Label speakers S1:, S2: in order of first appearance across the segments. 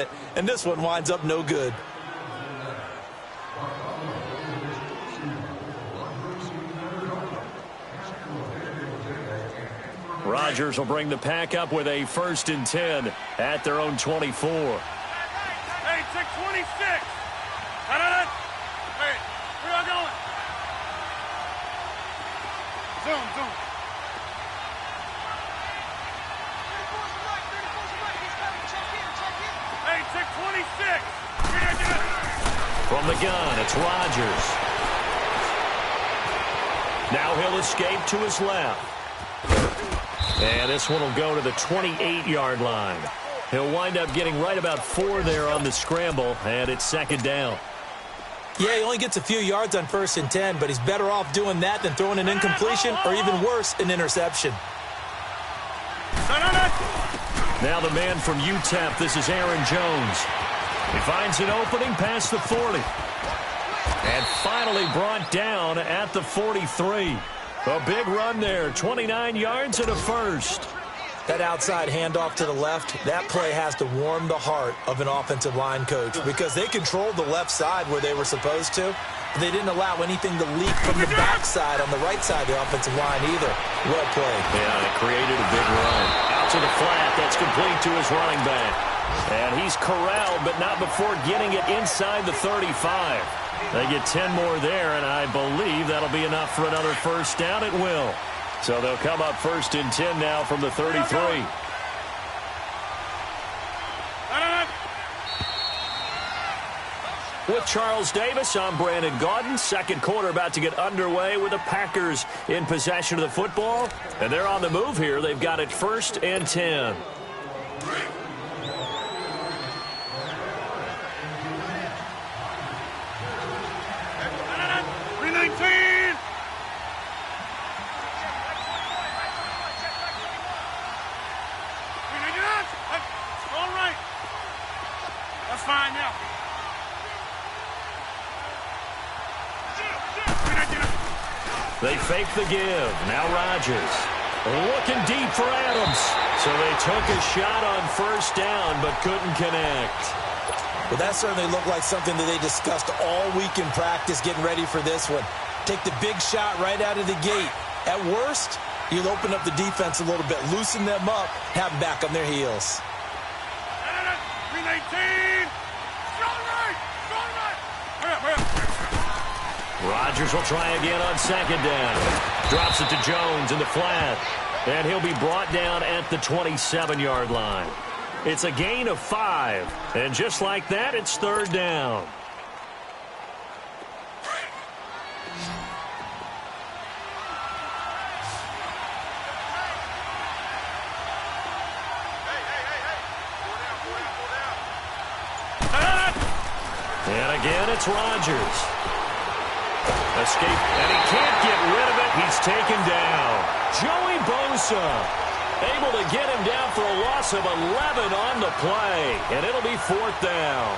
S1: it, and this one winds up no good.
S2: Rodgers will bring the pack up with a 1st and 10 at their own 24.
S3: Hey, check 26. Hey, where y'all going? Zoom. Hey, check 26.
S2: From the gun, it's Rodgers. Now he'll escape to his left. And this one will go to the 28-yard line. He'll wind up getting right about 4 there on the scramble, and it's 2nd down.
S1: Yeah, he only gets a few yards on 1st and 10, but he's better off doing that than throwing an incompletion or even worse, an interception.
S2: Now the man from UTEP, this is Aaron Jones. He finds an opening past the 40. And finally brought down at the 43. A big run there, 29 yards and a 1st.
S1: That outside handoff to the left, that play has to warm the heart of an offensive line coach because they controlled the left side where they were supposed to, but they didn't allow anything to leak from the backside on the right side of the offensive line either. Well played.
S2: Yeah, it created a big run. Out to the flat, that's complete to his running back. And he's corralled, but not before getting it inside the 35. They get 10 more there, and I believe that'll be enough for another 1st down. It will. So they'll come up 1st and 10 now from the 33. With Charles Davis, I'm Brandon Gaudin. 2nd quarter about to get underway with the Packers in possession of the football. And they're on the move here. They've got it 1st and 10.
S3: Fine now.
S2: They fake the give. Now Rodgers. Looking deep for Adams. So they took a shot on 1st down, but couldn't connect.
S1: Well, that certainly looked like something that they discussed all week in practice getting ready for this one. Take the big shot right out of the gate. At worst, you'll open up the defense a little bit, loosen them up, have them back on their heels.
S3: 319.
S2: Rodgers will try again on 2nd down. Drops it to Jones in the flat. And he'll be brought down at the 27-yard line. It's a gain of 5. And just like that, it's 3rd down. And again, it's Rodgers. Escape, and he can't get rid of it. He's taken down. Joey Bosa able to get him down for a loss of 11 on the play, and it'll be 4th down.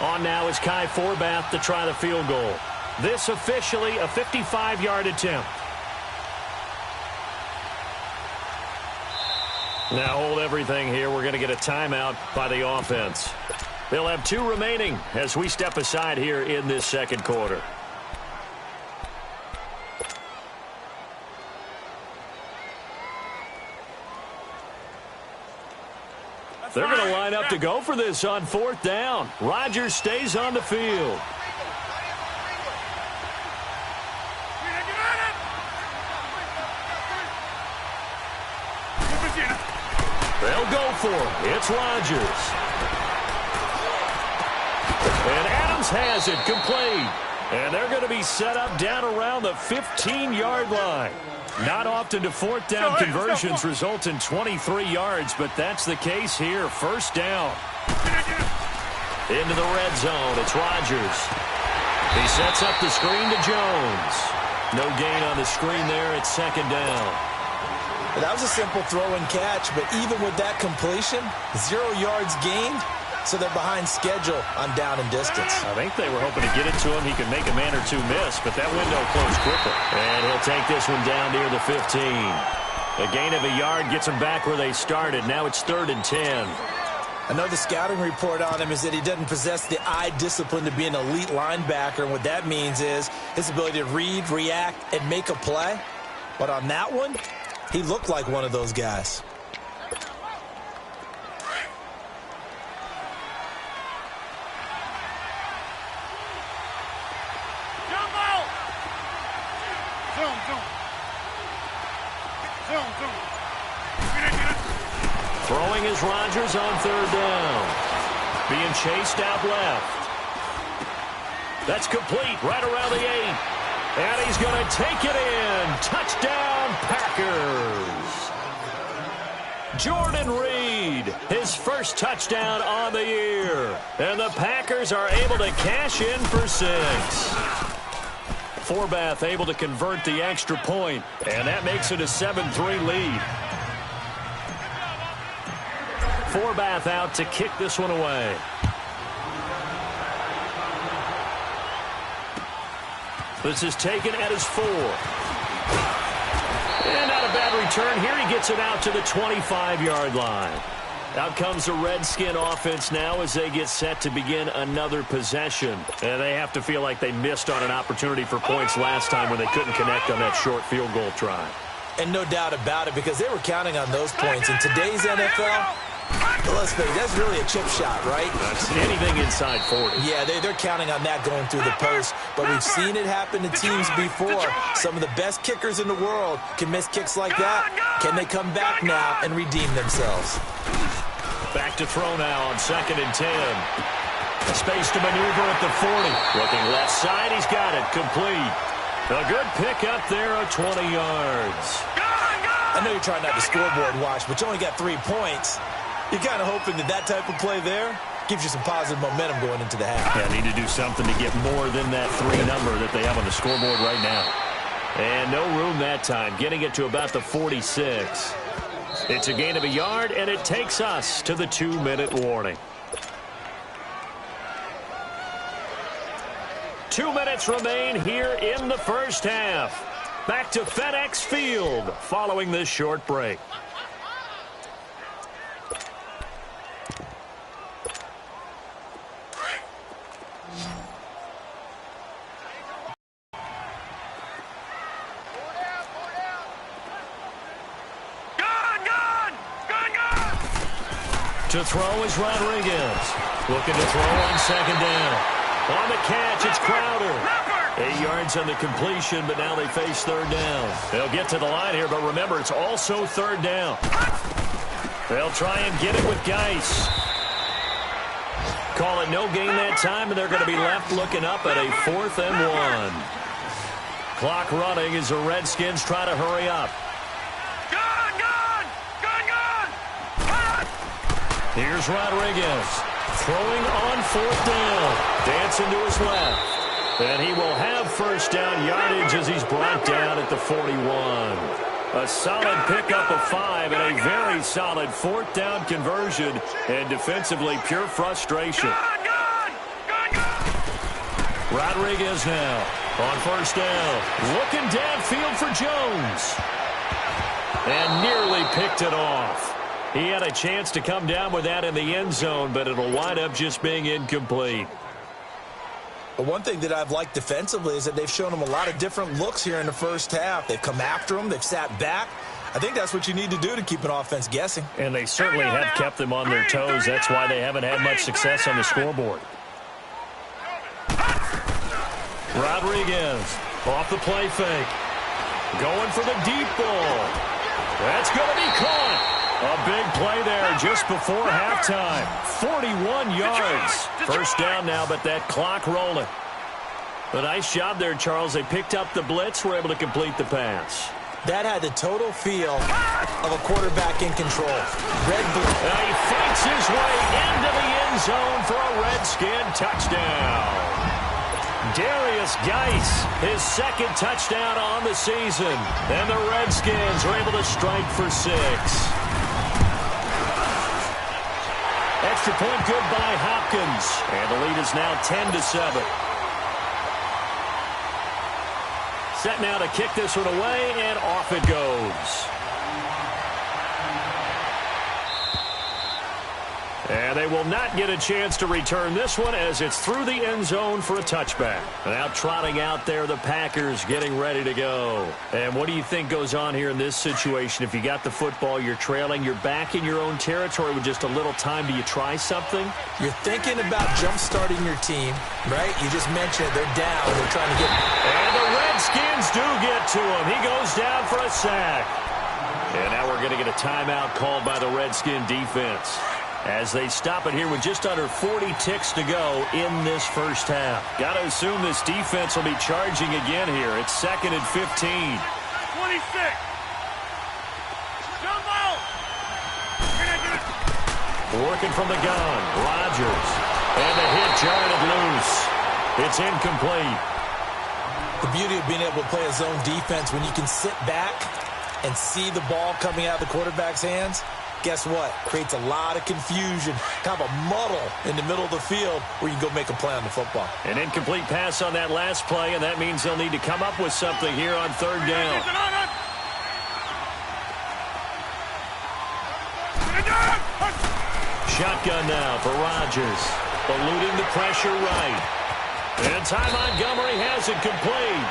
S2: On now is Kai Forbath to try the field goal. This officially a 55-yard attempt. Now hold everything here. We're going to get a timeout by the offense. They'll have 2 remaining as we step aside here in this 2nd quarter. They're going to line up to go for this on 4th down. Rodgers stays on the field. They'll go for it. It's Rodgers. And Adams has it complete. And they're going to be set up down around the 15-yard line. Not often do 4th down conversions result in 23 yards, but that's the case here. 1st down. Into the red zone. It's Rodgers. He sets up the screen to Jones. No gain on the screen there. It's 2nd down.
S1: That was a simple throw and catch, but even with that completion, 0 yards gained, so they're behind schedule on down and distance.
S2: I think they were hoping to get it to him. He could make a man or two miss, but that window closed quickly. And he'll take this one down near the 15. A gain of a yard gets them back where they started. Now it's 3rd and 10.
S1: I know the scouting report on him is that he doesn't possess the eye discipline to be an elite linebacker, and what that means is his ability to read, react, and make a play. But on that one, he looked like one of those guys.
S2: Throwing is Rodgers on 3rd down. Being chased out left. That's complete right around the 8. And he's going to take it in. Touchdown, Packers. Jordan Reed, his first touchdown on the year. And the Packers are able to cash in for 6. Forbath able to convert the extra point, and that makes it a 7-3 lead. Forbath out to kick this one away. This is taken at his 4. And not a bad return here. He gets it out to the 25-yard line. Out comes the Redskin offense now as they get set to begin another possession. And they have to feel like they missed on an opportunity for points last time when they couldn't connect on that short field goal try.
S1: And no doubt about it, because they were counting on those points. In today's NFL, let's face it, that's really a chip shot, right?
S2: That's anything inside 40.
S1: Yeah, they're counting on that going through the post. But we've seen it happen to teams before. Some of the best kickers in the world can miss kicks like that. Can they come back now and redeem themselves?
S2: Back to throw now on 2nd and 10. A space to maneuver at the 40. Looking left side, he's got it. Complete. A good pickup there of 20 yards.
S1: I know you're trying not to scoreboard watch, but you only got 3 points. You're kind of hoping that that type of play there gives you some positive momentum going into the half.
S2: Yeah, need to do something to get more than that 3 number that they have on the scoreboard right now. And no room that time, getting it to about the 46. It's a gain of a yard, and it takes us to the 2-minute warning. 2 minutes remain here in the first half. Back to FedEx Field following this short break. To throw is Rodriguez. Looking to throw on 2nd down. On the catch, it's Crowder. 8 yards on the completion, but now they face 3rd down. They'll get to the line here, but remember, it's also 3rd down. They'll try and get it with Geis. Call it no gain that time, and they're going to be left looking up at a 4th and 1. Clock running as the Redskins try to hurry up. Here's Rodriguez, throwing on 4th down, dancing to his left. And he will have 1st down yardage as he's brought down at the 41. A solid pickup of 5 and a very solid 4th down conversion, and defensively pure frustration. Rodriguez now on 1st down, looking downfield for Jones. And nearly picked it off. He had a chance to come down with that in the end zone, but it'll wind up just being incomplete.
S1: But one thing that I've liked defensively is that they've shown him a lot of different looks here in the first half. They've come after him. They've sat back. I think that's what you need to do to keep an offense guessing.
S2: And they certainly have kept them on their toes. That's why they haven't had much success on the scoreboard. Rodriguez off the play fake. Going for the deep ball. That's going to be caught. A big play there just before halftime. 41 yards. 1st down now, but that clock rolling. A nice job there, Charles. They picked up the blitz, were able to complete the pass.
S1: That had the total feel of a quarterback in control.
S2: He fights his way into the end zone for a Redskin touchdown. Darius Geis, his 2nd touchdown on the season. And the Redskins are able to strike for 6. At extra point good by Hopkins. And the lead is now 10-7. Set now to kick this one away, and off it goes. And they will not get a chance to return this one as it's through the end zone for a touchback. Now trotting out there, the Packers getting ready to go. And what do you think goes on here in this situation? If you got the football, you're trailing, you're back in your own territory with just a little time. Do you try something?
S1: You're thinking about jump-starting your team, right? You just mentioned it. They're down. They're trying to get...
S2: And the Redskins do get to him. He goes down for a sack. And now we're going to get a timeout called by the Redskin defense, as they stop it here with just under 40 ticks to go in this first half. Got to assume this defense will be charging again here. It's 2nd and 15.
S3: 26. Jump out.
S2: Working from the gun. Rodgers. And the hit jarred it loose. It's incomplete.
S1: The beauty of being able to play a zone defense when you can sit back and see the ball coming out of the quarterback's hands, guess what? Creates a lot of confusion, kind of a muddle in the middle of the field where you can go make a play on the football.
S2: An incomplete pass on that last play, and that means they'll need to come up with something here on 3rd down. Shotgun now for Rodgers. Eluding the pressure right. And Ty Montgomery has it complete.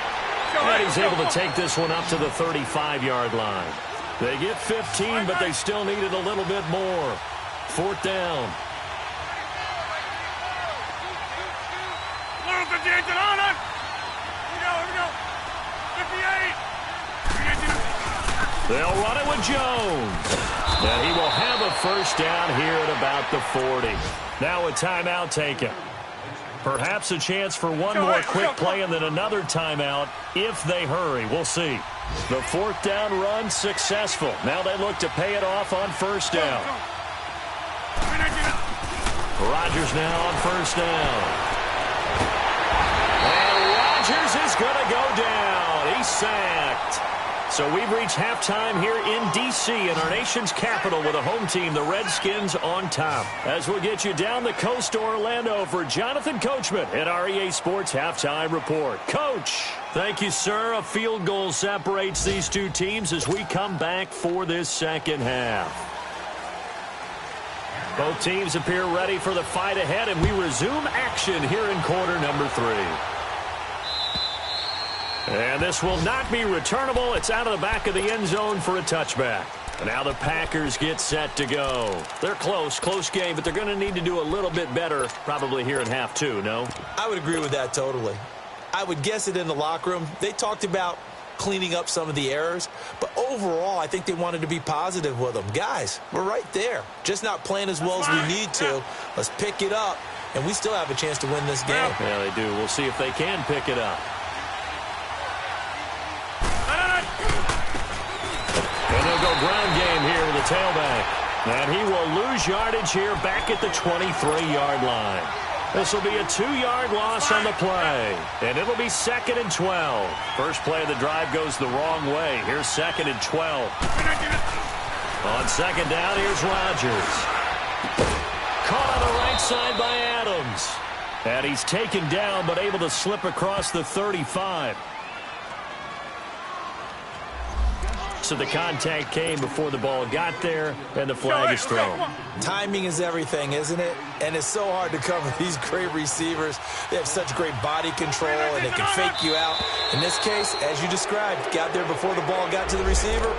S2: And he's able to take this one up to the 35-yard line. They get 15, but they still needed a little bit more. 4th down.
S3: Here we go. 58.
S2: They'll run it with Jones. And he will have a first down here at about the 40. Now a timeout taken. Perhaps a chance for one more quick play and then another timeout if they hurry. We'll see. The 4th down run successful. Now they look to pay it off on 1st down. Rodgers now on 1st down. And Rodgers is going to go down. He's sacked. So we've reached halftime here in D.C. in our nation's capital with a home team, the Redskins, on top. As we'll get you down the coast to Orlando for Jonathan Coachman at our EA Sports Halftime Report. Coach, thank you, sir. A field goal separates these two teams as we come back for this second half. Both teams appear ready for the fight ahead, and we resume action here in quarter number 3. And this will not be returnable. It's out of the back of the end zone for a touchback. Now the Packers get set to go. They're close game, but they're going to need to do a little bit better probably here in half 2, no?
S1: I would agree with that totally. I would guess it in the locker room. They talked about cleaning up some of the errors, but overall, I think they wanted to be positive with them. Guys, we're right there. Just not playing as well as we need to. Let's pick it up, and we still have a chance to win this game.
S2: Yeah, they do. We'll see if they can pick it up. And they'll go ground game here with the tailback. And he will lose yardage here back at the 23-yard line. This will be a 2-yard loss on the play. And it'll be 2nd and 12. First play of the drive goes the wrong way. Here's 2nd and 12. On 2nd down, here's Rodgers. Caught on the right side by Adams. And he's taken down but able to slip across the 35. So the contact came before the ball got there, and the flag is thrown.
S1: Timing is everything, isn't it? And it's so hard to cover these great receivers. They have such great body control, and they can fake you out. In this case, as you described, got there before the ball got to the receiver.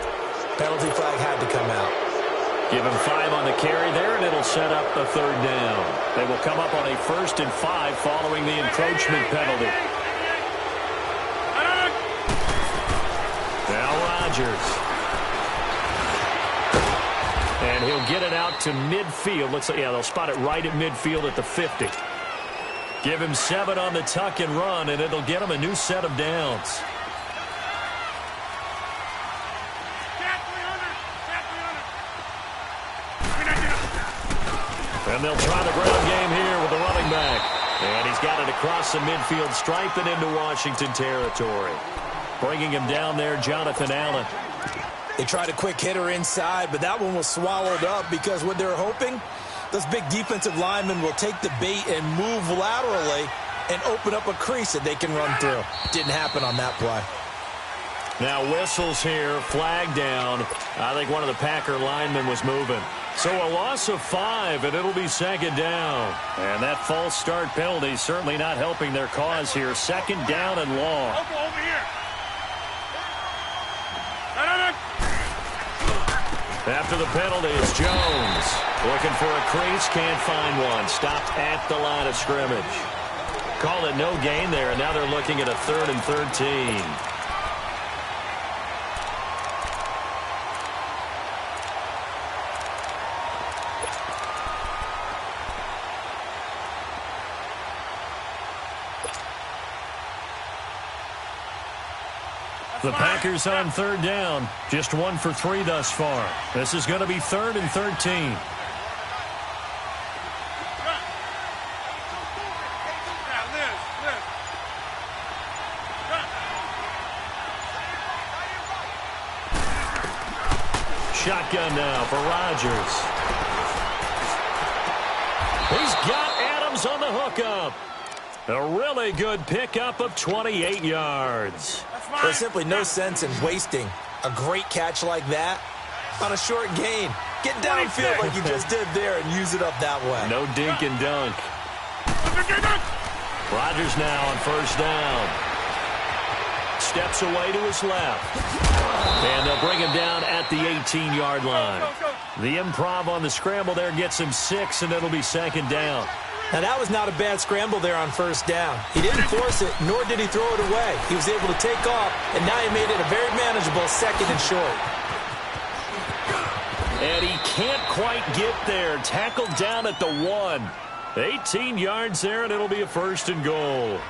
S1: Penalty flag had to come out.
S2: Give him 5 on the carry there, and it'll set up the 3rd down. They will come up on a 1st and 5 following the encroachment penalty. Now Rodgers. And he'll get it out to midfield. Looks like, yeah, they'll spot it right at midfield at the 50. Give him 7 on the tuck and run, and it'll get him a new set of downs. And they'll try the ground game here with the running back. And he's got it across the midfield stripe and into Washington territory. Bringing him down there, Jonathan Allen.
S1: They tried a quick hitter inside, but that one was swallowed up because what they're hoping Those big defensive linemen will take the bait and move laterally and open up a crease that they can run through. Didn't happen on that play.
S2: Now whistles here, flag down. I think one of the Packer linemen was moving. So a loss of 5, and it'll be second down. And that false start penalty certainly not helping their cause here. Second down and long.
S3: Over here.
S2: After the penalty, it's Jones. Looking for a crease, can't find one. Stopped at the line of scrimmage. Called it no gain there, and now they're looking at a 3rd and 13. The Packers on 3rd down. Just 1 for 3 thus far. This is going to be 3rd and 13. Shotgun now for Rodgers. He's got Adams on the hookup. A really good pickup of 28 yards.
S1: There's simply no sense in wasting a great catch like that on a short gain. Get downfield like you just did there and use it up that way.
S2: No dink and dunk. Rodgers now on 1st down. Steps away to his left. And they'll bring him down at the 18-yard line. The improv on the scramble there gets him 6, and it'll be 2nd down.
S1: Now, that was not a bad scramble there on 1st down. He didn't force it, nor did he throw it away. He was able to take off, and now he made it a very manageable 2nd and short.
S2: And he can't quite get there. Tackled down at the 1. 18 yards there, and it'll be a 1st and goal.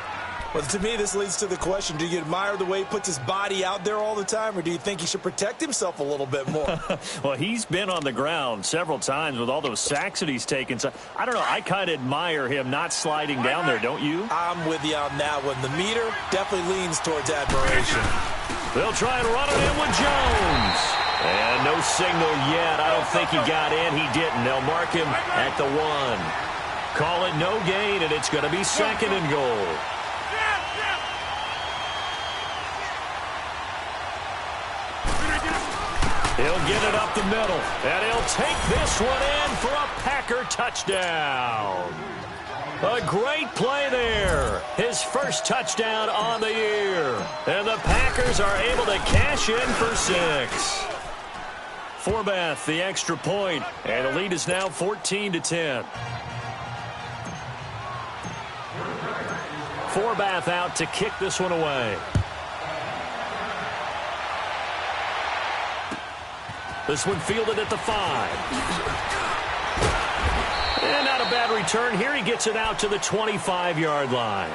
S1: Well, to me, this leads to the question, do you admire the way he puts his body out there all the time, or do you think he should protect himself a little bit more?
S2: Well, he's been on the ground several times with all those sacks that he's taken. So, I don't know, I kind of admire him not sliding down there, don't you?
S1: I'm with you on that one. The meter definitely leans towards admiration.
S2: They'll try and run it in with Jones. And no signal yet. I don't think he got in. He didn't. They'll mark him at the 1. Call it no gain, and it's going to be 2nd and goal. He'll get it up the middle, and he'll take this one in for a Packer touchdown. A great play there. His first touchdown on the year. And the Packers are able to cash in for 6. Forbath, the extra point, and the lead is now 14-10. Forbath out to kick this one away. This one fielded at the 5. And not a bad return here. He gets it out to the 25-yard line.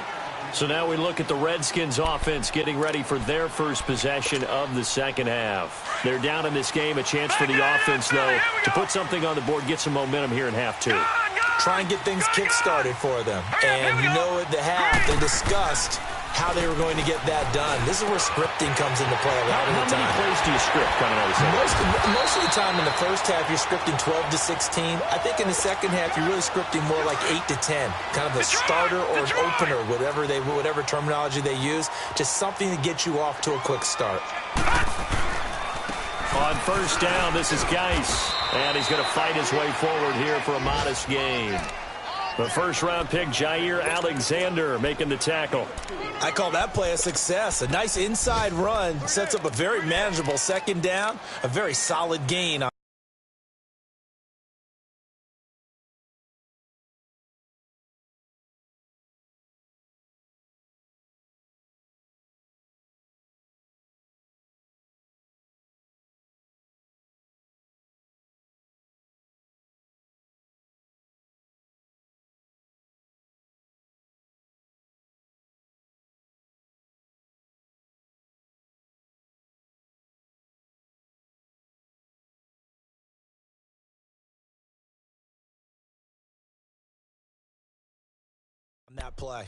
S2: So now we look at the Redskins offense getting ready for their first possession of the 2nd half. They're down in this game. A chance for the offense, though, to put something on the board, get some momentum here in half 2.
S1: Try and get things kick-started for them. And you know at the half, they discussed how they were going to get that done. This is where scripting comes into play a lot of the time.
S2: How many plays do you script coming out of the second?
S1: Most of the time in the first half, you're scripting 12 to 16. I think in the second half, you're really scripting more like 8 to 10. Kind of a starter or an opener, whatever terminology they use. Just something to get you off to a quick start.
S2: On 1st down, this is Geis. And he's going to fight his way forward here for a modest gain. The 1st-round pick, Jair Alexander, making the tackle.
S1: I call that play a success. A nice inside run sets up a very manageable 2nd down, a very solid gain. That play.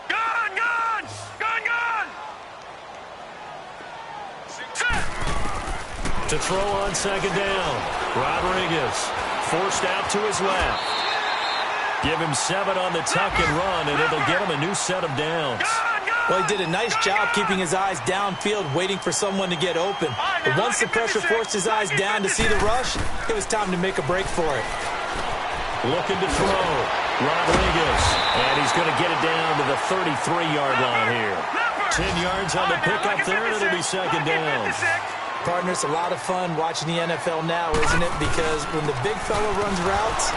S3: Gone!
S2: To throw on second down. Rodriguez forced out to his left. Give him 7 on the tuck and run, and it'll get him a new set of downs.
S1: Well, he did a nice job keeping his eyes downfield, waiting for someone to get open. But once the pressure forced his eyes down to see the rush, it was time to make a break for it.
S2: Looking to throw. Rodriguez. And he's going to get it down to the 33-yard line here. 10 yards on the pickup there, and it'll be second down.
S1: Partner, it's a lot of fun watching the NFL now, isn't it? Because when the big fella runs routes,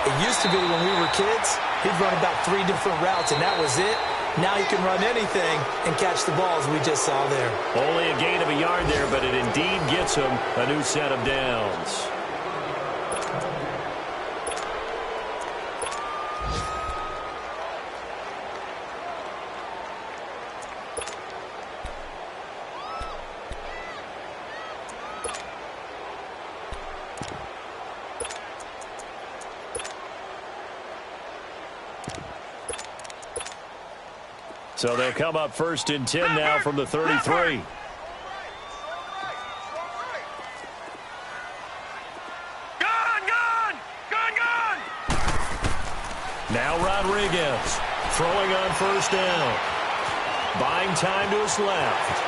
S1: it used to be when we were kids, he'd run about 3 different routes, and that was it. Now he can run anything and catch the balls we just saw there.
S2: Only a gain of a yard there, but it indeed gets him a new set of downs. So they'll come up 1st and 10 now from the 33. Now Rodriguez throwing on 1st down. Buying time to his left.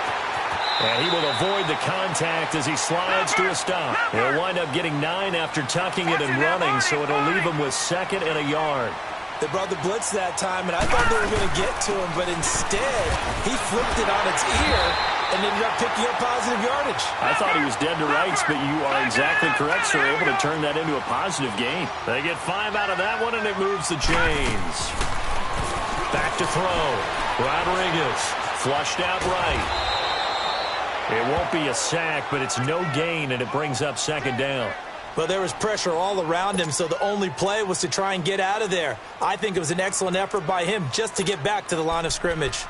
S2: And he will avoid the contact as he slides to a stop. He'll wind up getting 9 after tucking it and running, so it'll leave him with 2nd and a yard.
S1: They brought the blitz that time, and I thought they were going to get to him, but instead, he flipped it on its ear and ended up picking up positive yardage.
S2: I thought he was dead to rights, but you are exactly correct, sir. Able to turn that into a positive gain. They get 5 out of that one, and it moves the chains. Back to throw. Rodriguez flushed out right. It won't be a sack, but it's no gain, and it brings up 2nd down.
S1: Well, there was pressure all around him, so the only play was to try and get out of there. I think it was an excellent effort by him just to get back to the line of scrimmage.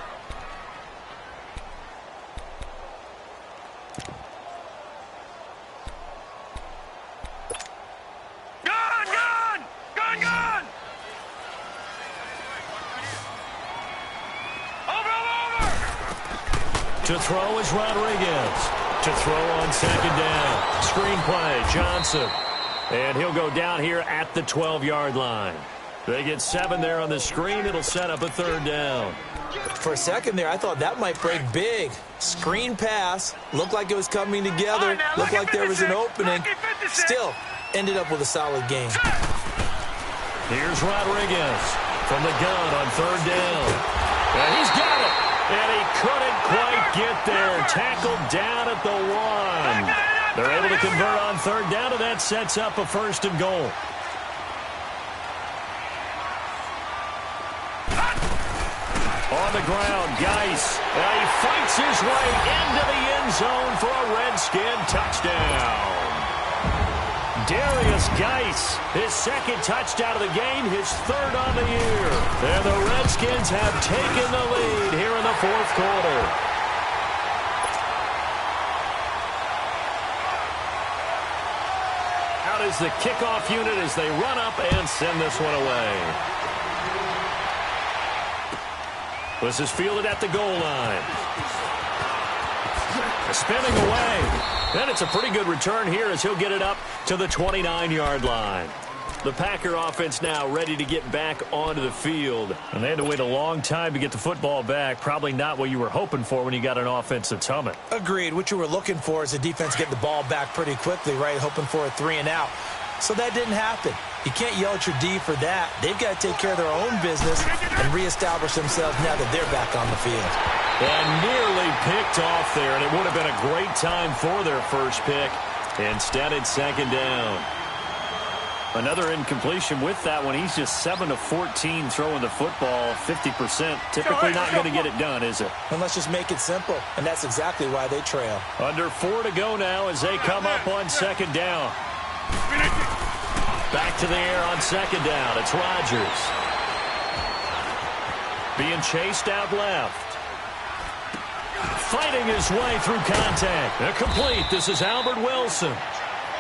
S3: Gun! Over!
S2: To throw is Rodriguez. To throw on 2nd down. Screen play, Johnson. And he'll go down here at the 12-yard line. They get 7 there on the screen. It'll set up a 3rd down.
S1: For a second there, I thought that might break big. Screen pass. Looked like it was coming together. Looked like there was an opening. Still, ended up with a solid game.
S2: Here's Rodriguez from the gun on 3rd down. And he's got it. And he couldn't quite get there. Tackled down at the 1. They're able to convert on 3rd down, and that sets up a 1st and goal. On the ground, Geis. He fights his way into the end zone for a Redskin touchdown. Darius Geis, his 2nd touchdown of the game, his 3rd on the year. And the Redskins have taken the lead here in the 4th quarter. Out is the kickoff unit as they run up and send this one away. This is fielded at the goal line. Spinning away. And it's a pretty good return here as he'll get it up to the 29-yard line. The Packer offense now ready to get back onto the field. And they had to wait a long time to get the football back. Probably not what you were hoping for when you got an offense that's humming.
S1: Agreed. What you were looking for is the defense getting the ball back pretty quickly, right? Hoping for a 3 and out. So that didn't happen. You can't yell at your D for that. They've got to take care of their own business and reestablish themselves now that they're back on the field.
S2: And nearly picked off there, and it would have been a great time for their first pick. Instead, it's 2nd down. Another incompletion with that one. He's just 7 of 14 throwing the football, 50%. Typically not going to get it done, is it?
S1: And let's just make it simple, and that's exactly why they trail.
S2: Under 4 to go now as they come up on 2nd down. Back to the air on 2nd down. It's Rodgers. Being chased out left. Fighting his way through contact. They're complete. This is Albert Wilson.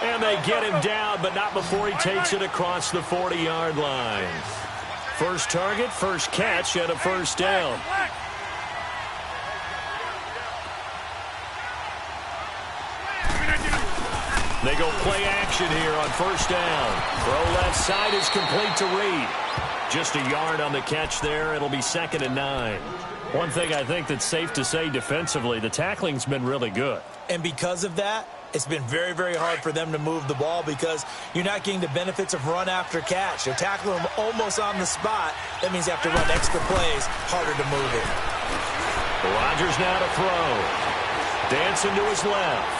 S2: And they get him down, but not before he takes it across the 40-yard line. First target, first catch, and a 1st down. They go play action here on first down. Throw left side is complete to Reed. Just a yard on the catch there. It'll be 2nd and 9. One thing I think that's safe to say defensively, the tackling's been really good.
S1: And because of that, it's been very, very hard for them to move the ball because you're not getting the benefits of run after catch. You're tackling them almost on the spot. That means you have to run extra plays, harder to move it.
S2: Rodgers now to throw. Dancing to his left.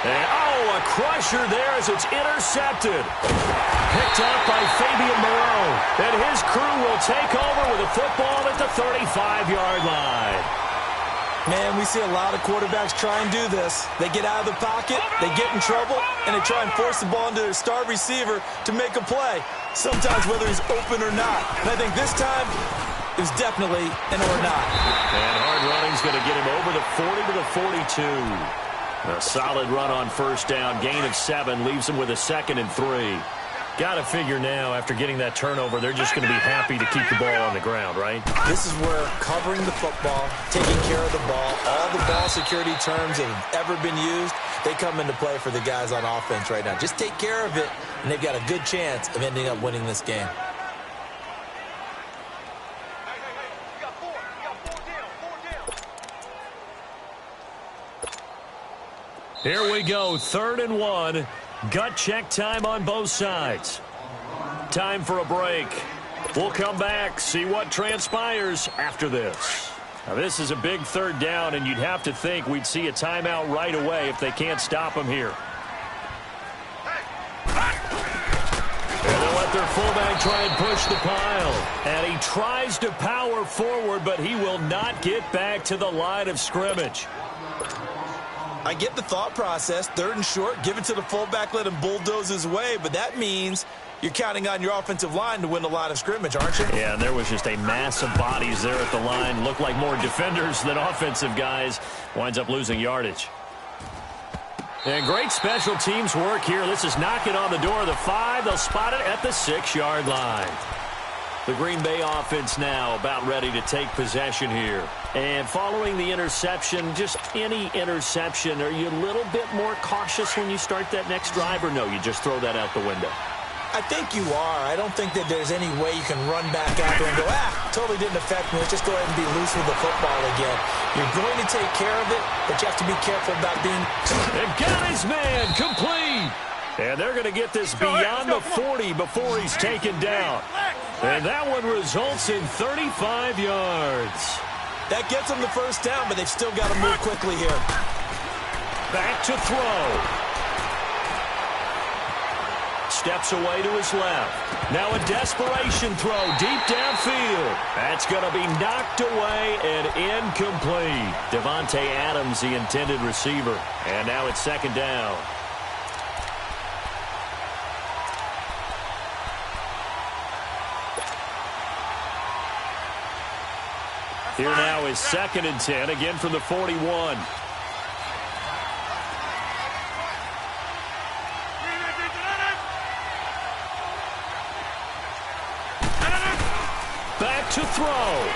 S2: And, a crusher there as it's intercepted. Picked up by Fabian Moreau. And his crew will take over with a football at the 35-yard line.
S1: Man, we see a lot of quarterbacks try and do this. They get out of the pocket, they get in trouble, and they try and force the ball into their star receiver to make a play, sometimes whether he's open or not. And I think this time, it was definitely an or not.
S2: And hard running's going to get him over the 40 to the 42. A solid run on first down, gain of 7, leaves him with a 2nd and 3. Got to figure now, after getting that turnover, they're just going to be happy to keep the ball on the ground, right?
S1: This is where covering the football, taking care of the ball, all the ball security terms that have ever been used, they come into play for the guys on offense right now. Just take care of it, and they've got a good chance of ending up winning this game.
S2: Here we go, 3rd and 1. Gut check time on both sides. Time for a break. We'll come back, see what transpires after this. Now, this is a big 3rd down, and you'd have to think we'd see a timeout right away if they can't stop him here. And they'll let their fullback try and push the pile. And he tries to power forward, but he will not get back to the line of scrimmage.
S1: I get the thought process, 3rd and short, give it to the fullback, let him bulldoze his way, but that means you're counting on your offensive line to win the line of scrimmage, aren't you?
S2: Yeah, and there was just a mass of bodies there at the line. Looked like more defenders than offensive guys. Winds up losing yardage. And great special teams work here. This is knocking on the door of the 5. They'll spot it at the 6-yard line. The Green Bay offense now about ready to take possession here. And following the interception, just any interception, are you a little bit more cautious when you start that next drive, or no, you just throw that out the window?
S1: I think you are. I don't think that there's any way you can run back out there and go, totally didn't affect me. Let's just go ahead and be loose with the football again. You're going to take care of it, but you have to be careful about being...
S2: They've got his man complete. And they're going to get this beyond the 40 before he's taken down. And that one results in 35 yards.
S1: That gets them the first down, but they've still got to move quickly here.
S2: Back to throw. Steps away to his left. Now a desperation throw deep downfield. That's going to be knocked away and incomplete. Devontae Adams, the intended receiver. And now it's 2nd down. Here now is 2nd and 10, again from the 41. Back to throw.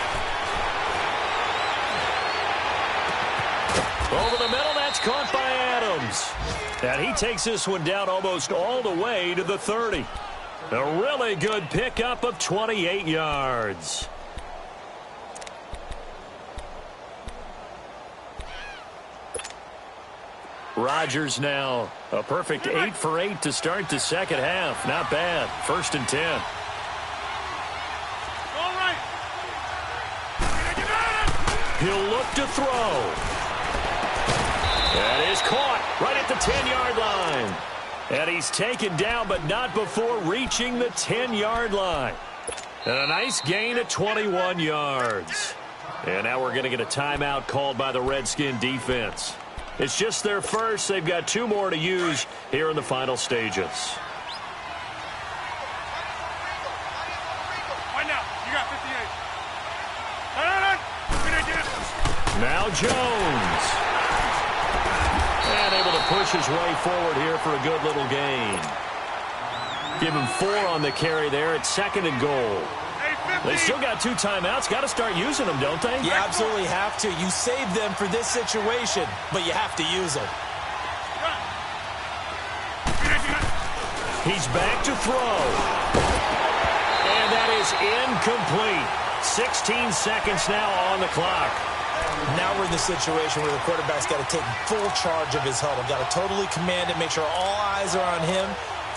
S2: Over the middle, that's caught by Adams. And he takes this one down almost all the way to the 30. A really good pickup of 28 yards. Rodgers now a perfect 8 for 8 to start the 2nd half. Not bad. 1st and 10.
S3: All right.
S2: He'll look to throw. That is caught right at the 10-yard line. And he's taken down, but not before reaching the 10-yard line. And a nice gain of 21 yards. And now we're going to get a timeout called by the Redskin defense. It's just their first. They've got 2 more to use here in the final stages.
S3: Right now, you got 58.
S2: Now Jones. And able to push his way forward here for a good little gain. Give him 4 on the carry there. It's 2nd and goal. They still got 2 timeouts. Got to start using them, don't they?
S1: You absolutely have to. You save them for this situation, but you have to use them.
S2: He's back to throw. And that is incomplete. 16 seconds now on the clock.
S1: Now we're in the situation where the quarterback's got to take full charge of his huddle. Got to totally command it, make sure all eyes are on him.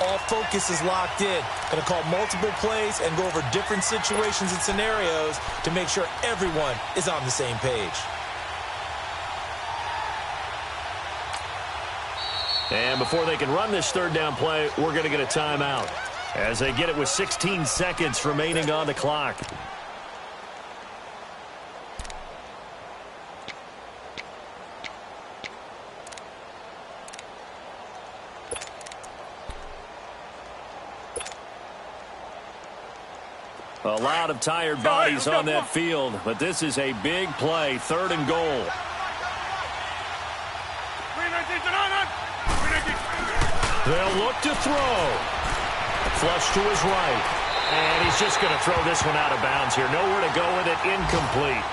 S1: All focus is locked in. Going to call multiple plays and go over different situations and scenarios to make sure everyone is on the same page.
S2: And before they can run this third down play, we're going to get a timeout as they get it with 16 seconds remaining on the clock. A lot of tired bodies on that field, but this is a big play, 3rd and goal. They'll look to throw. Flush to his right. And he's just going to throw this one out of bounds here. Nowhere to go with it, incomplete.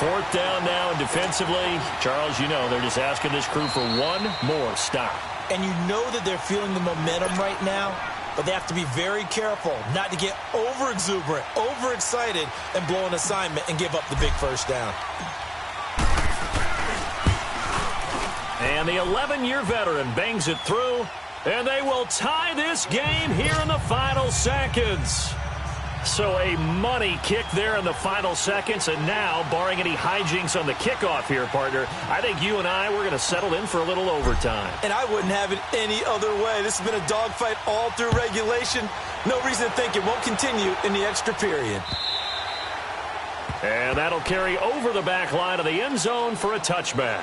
S2: 4th down now, and defensively, Charles, you know, they're just asking this crew for one more stop.
S1: And you know that they're feeling the momentum right now, but they have to be very careful not to get over-exuberant, over-excited, and blow an assignment and give up the big first down.
S2: And the 11-year veteran bangs it through, and they will tie this game here in the final seconds. So a money kick there in the final seconds, and now, barring any hijinks on the kickoff here, partner, I think you and I, we're going to settle in for a little overtime.
S1: And I wouldn't have it any other way. This has been a dogfight all through regulation. No reason to think it won't continue in the extra period.
S2: And that'll carry over the back line of the end zone for a touchback.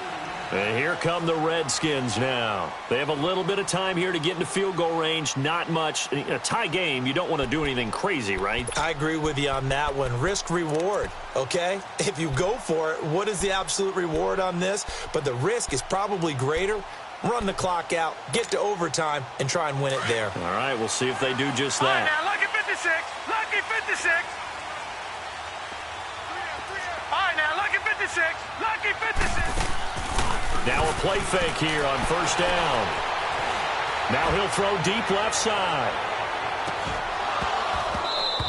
S2: And here come the Redskins now. They have a little bit of time here to get into field goal range. Not much. In a tie game, you don't want to do anything crazy, right?
S1: I agree with you on that one. Risk-reward, okay? If you go for it, what is the absolute reward on this? But the risk is probably greater. Run the clock out, get to overtime, and try and win it there.
S2: All right, we'll see if they do just that.
S3: All right, now, lucky 56. Lucky 56. All right, now, lucky 56. Lucky 56.
S2: Now a play fake here on 1st down. Now he'll throw deep left side.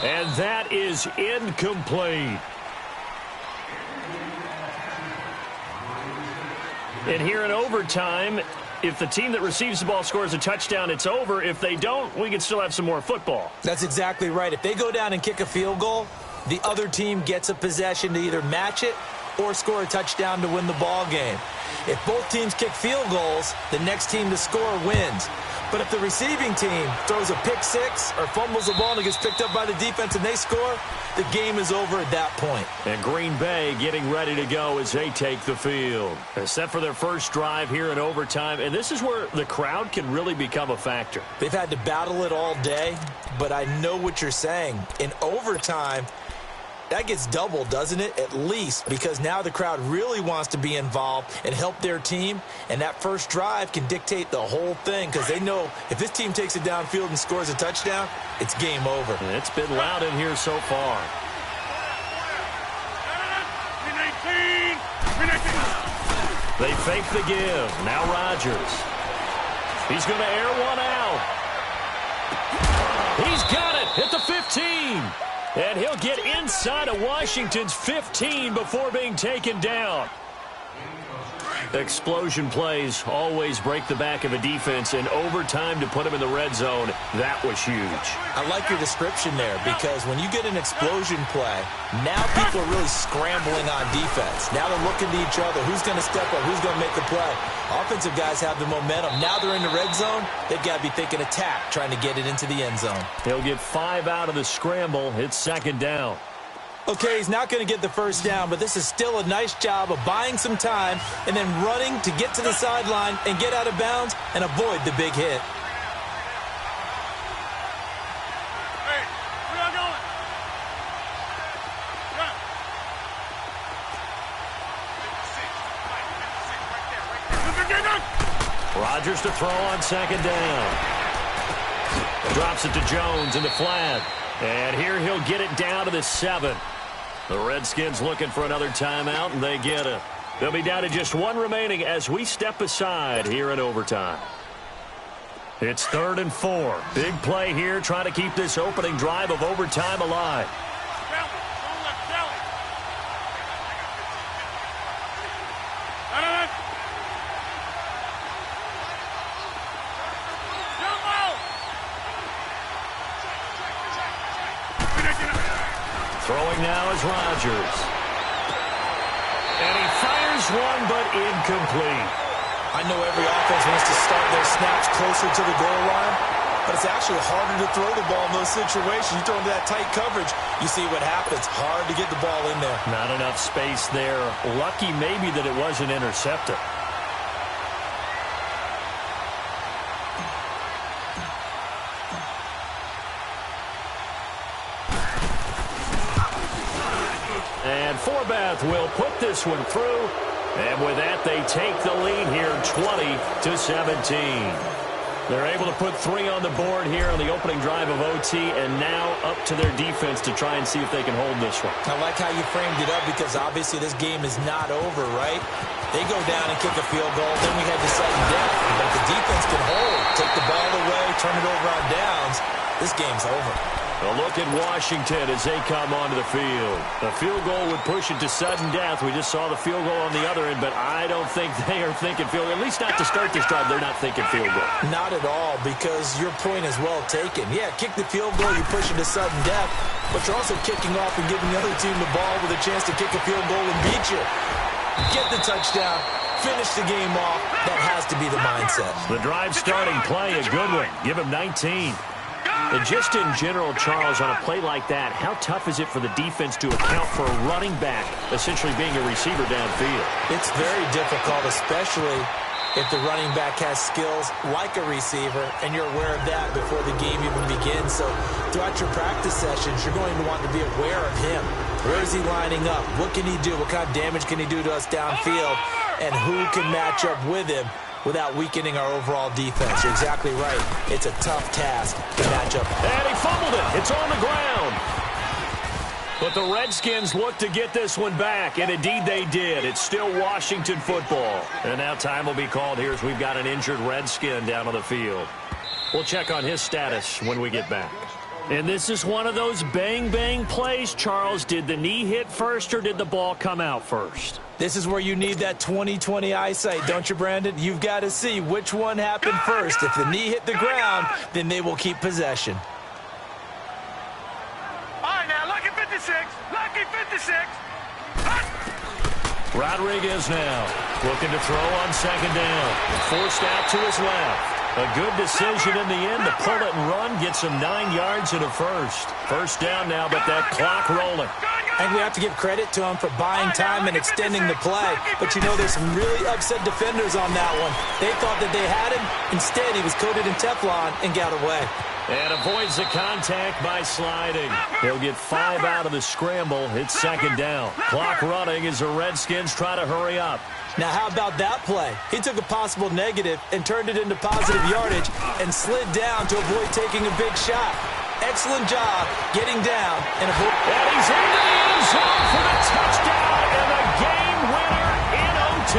S2: And that is incomplete. And here in overtime, if the team that receives the ball scores a touchdown, it's over. If they don't, we can still have some more football.
S1: That's exactly right. If they go down and kick a field goal, the other team gets a possession to either match it or score a touchdown to win the ball game. If both teams kick field goals, the next team to score wins. But if the receiving team throws a pick six or fumbles the ball and it gets picked up by the defense and they score, the game is over at that point.
S2: And Green Bay getting ready to go as they take the field. Set for their first drive here in overtime. And this is where the crowd can really become a factor.
S1: They've had to battle it all day, but I know what you're saying. In overtime, that gets doubled, doesn't it? At least, because now the crowd really wants to be involved and help their team, and that first drive can dictate the whole thing because they know if this team takes it downfield and scores a touchdown, it's game over.
S2: And it's been loud in here so far. They fake the give. Now Rodgers. He's going to air one out. He's got it at the 15. And he'll get inside of Washington's 15 before being taken down. Explosion plays always break the back of a defense, and overtime to put him in the red zone, that was huge.
S1: I like your description there because when you get an explosion play, now people are really scrambling on defense. Now they're looking to each other. Who's going to step up? Who's going to make the play? Offensive guys have the momentum. Now they're in the red zone. They've got to be thinking attack, trying to get it into the end zone.
S2: He'll get 5 out of the scramble. It's 2nd down.
S1: Okay, he's not going to get the first down, but this is still a nice job of buying some time and then running to get to the sideline and get out of bounds and avoid the big hit.
S3: Hey, where y'all going?
S2: Rodgers to throw on 2nd down. Drops it to Jones in the flat. And here he'll get it down to the 7. The Redskins looking for another timeout, and they get it. They'll be down to just 1 remaining as we step aside here in overtime. It's 3rd and 4. Big play here, trying to keep this opening drive of overtime alive. Throwing now is Rodgers. And he fires one, but incomplete.
S1: I know every offense wants to start their snaps closer to the goal line, but it's actually harder to throw the ball in those situations. You throw into that tight coverage, you see what happens. Hard to get the ball in there.
S2: Not enough space there. Lucky maybe that it wasn't intercepted. And Forbath will put this one through. And with that, they take the lead here 20-17. They're able to put 3 on the board here on the opening drive of OT, and now up to their defense to try and see if they can hold this one.
S1: I like how you framed it up because obviously this game is not over, right? They go down and kick a field goal, then we have the sudden death. But if the defense can hold, take the ball away, turn it over on downs, this game's over.
S2: A look at Washington as they come onto the field. A field goal would push it to sudden death. We just saw the field goal on the other end, but I don't think they are thinking field goal. At least not to start this drive, they're not thinking field goal.
S1: Not at all, because your point is well taken. Yeah, kick the field goal, you push it to sudden death, but you're also kicking off and giving the other team the ball with a chance to kick a field goal and beat you. Get the touchdown, finish the game off. That has to be the mindset.
S2: The drive starting play, a good one. Give him 19. And just in general, Charles, on a play like that, how tough is it for the defense to account for a running back essentially being a receiver downfield?
S1: It's very difficult, especially if the running back has skills like a receiver, and you're aware of that before the game even begins. So throughout your practice sessions, you're going to want to be aware of him. Where is he lining up? What can he do? What kind of damage can he do to us downfield? And who can match up with him without weakening our overall defense? You're exactly right. It's a tough task to match up.
S2: And he fumbled it. It's on the ground. But the Redskins look to get this one back, and indeed they did. It's still Washington football. And now time will be called here as we've got an injured Redskin down on the field. We'll check on his status when we get back. And this is one of those bang-bang plays, Charles. Did the knee hit first or did the ball come out first?
S1: This is where you need that 20/20 eyesight, don't you, Brandon? You've got to see which one happened first. If the knee hit the ground, then they will keep possession.
S3: All right, now, lucky 56. Lucky 56.
S2: Rodriguez now looking to throw on second down. Forced out to his left. A good decision in the end to pull it and run. Gets him 9 yards and a first. First down now, but that clock rolling.
S1: And we have to give credit to him for buying time and extending the play. But you know, there's some really upset defenders on that one. They thought that they had him. Instead, he was coated in Teflon and got away.
S2: And avoids the contact by sliding. He'll get 5 out of the scramble. It's second down. Clock running as the Redskins try to hurry up.
S1: Now, how about that play? He took a possible negative and turned it into positive yardage and slid down to avoid taking a big shot. Excellent job getting down and avoid.
S2: And he's into the end zone for the touchdown and the game winner in OT.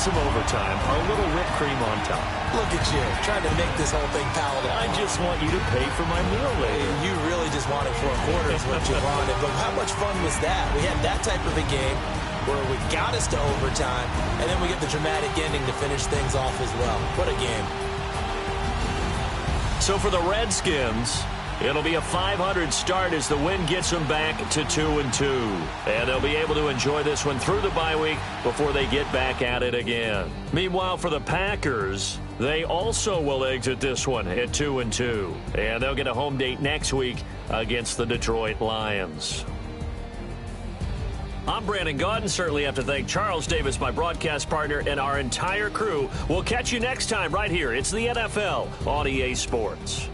S2: Some overtime, a little whipped cream on top.
S1: Look at you, trying to make this whole thing palatable.
S2: I just want you to pay for my meal later.
S1: You really just wanted 4 quarters what you wanted, but how much fun was that? We had that type of a game where we got us to overtime, and then we get the dramatic ending to finish things off as well. What a game.
S2: So for the Redskins, it'll be a 500 start as the win gets them back to 2-2. And they'll be able to enjoy this one through the bye week before they get back at it again. Meanwhile, for the Packers, they also will exit this one at 2-2. And they'll get a home date next week against the Detroit Lions. I'm Brandon Gaudin. Certainly have to thank Charles Davis, my broadcast partner, and our entire crew. We'll catch you next time right here. It's the NFL on EA Sports.